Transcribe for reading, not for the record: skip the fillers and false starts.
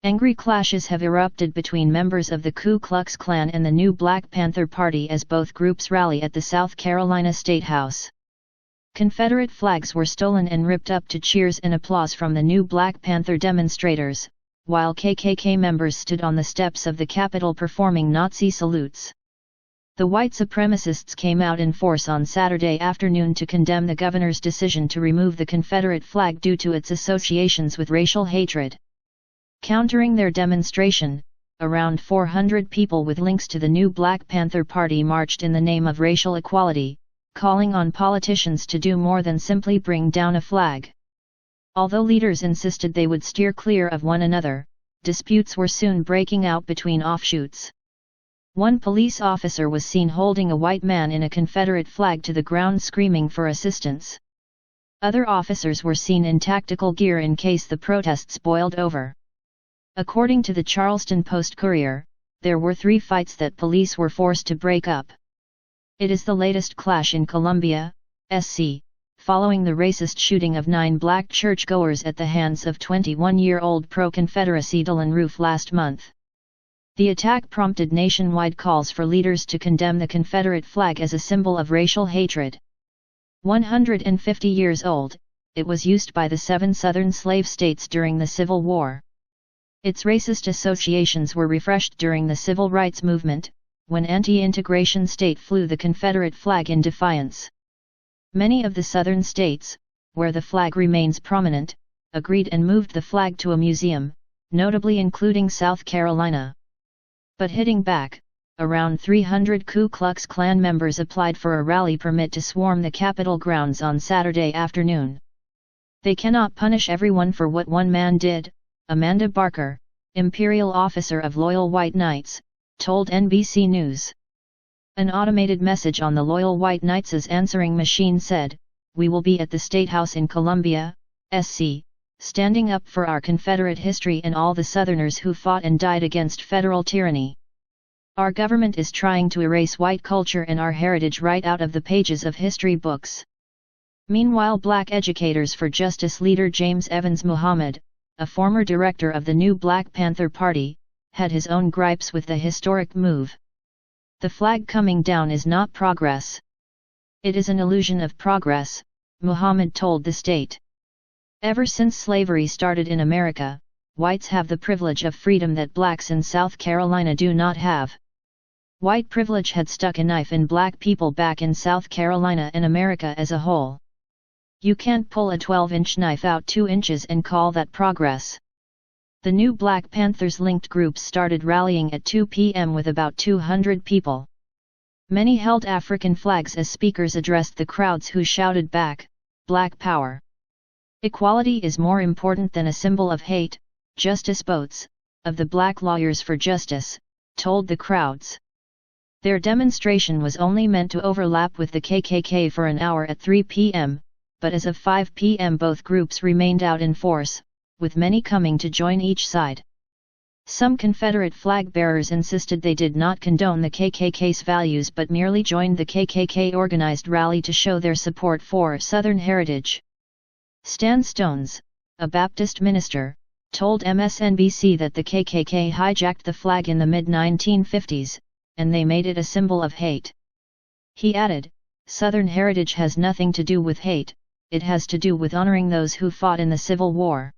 Angry clashes have erupted between members of the Ku Klux Klan and the new Black Panther Party as both groups rally at the South Carolina State House. Confederate flags were stolen and ripped up to cheers and applause from the new Black Panther demonstrators, while KKK members stood on the steps of the Capitol performing Nazi salutes. The white supremacists came out in force on Saturday afternoon to condemn the governor's decision to remove the Confederate flag due to its associations with racial hatred. Countering their demonstration, around 400 people with links to the new Black Panther Party marched in the name of racial equality, calling on politicians to do more than simply bring down a flag. Although leaders insisted they would steer clear of one another, disputes were soon breaking out between offshoots. One police officer was seen holding a white man in a Confederate flag to the ground screaming for assistance. Other officers were seen in tactical gear in case the protests boiled over. According to the Charleston Post-Courier, there were 3 fights that police were forced to break up. It is the latest clash in Columbia, SC, following the racist shooting of 9 black churchgoers at the hands of 21-year-old pro-Confederacy Dylan Roof last month. The attack prompted nationwide calls for leaders to condemn the Confederate flag as a symbol of racial hatred. 150 years old, it was used by the 7 southern slave states during the Civil War. Its racist associations were refreshed during the Civil Rights Movement, when anti-integration state flew the Confederate flag in defiance. Many of the southern states, where the flag remains prominent, agreed and moved the flag to a museum, notably including South Carolina. But hitting back, around 300 Ku Klux Klan members applied for a rally permit to swarm the Capitol grounds on Saturday afternoon. They cannot punish everyone for what one man did, Amanda Barker, Imperial Officer of Loyal White Knights, told NBC News. An automated message on the Loyal White Knights' answering machine said, "We will be at the State House in Columbia, SC, standing up for our Confederate history and all the Southerners who fought and died against federal tyranny. Our government is trying to erase white culture and our heritage right out of the pages of history books." Meanwhile, Black Educators for Justice leader James Evans Muhammad, a former director of the new Black Panther Party, had his own gripes with the historic move. "The flag coming down is not progress. It is an illusion of progress," Muhammad told the state. Ever since slavery started in America, whites have the privilege of freedom that blacks in South Carolina do not have. White privilege had stuck a knife in black people back in South Carolina and America as a whole. You can't pull a 12-inch knife out 2 inches and call that progress. The new Black Panthers-linked groups started rallying at 2 p.m. with about 200 people. Many held African flags as speakers addressed the crowds who shouted back, "Black Power. Equality is more important than a symbol of hate," Justice Boats, of the Black Lawyers for Justice, told the crowds. Their demonstration was only meant to overlap with the KKK for an hour at 3 p.m., but as of 5 p.m. both groups remained out in force, with many coming to join each side. Some Confederate flag bearers insisted they did not condone the KKK's values but merely joined the KKK-organized rally to show their support for Southern heritage. Stan Stones, a Baptist minister, told MSNBC that the KKK hijacked the flag in the mid-1950s, and they made it a symbol of hate. He added, "Southern heritage has nothing to do with hate, it has to do with honoring those who fought in the Civil War."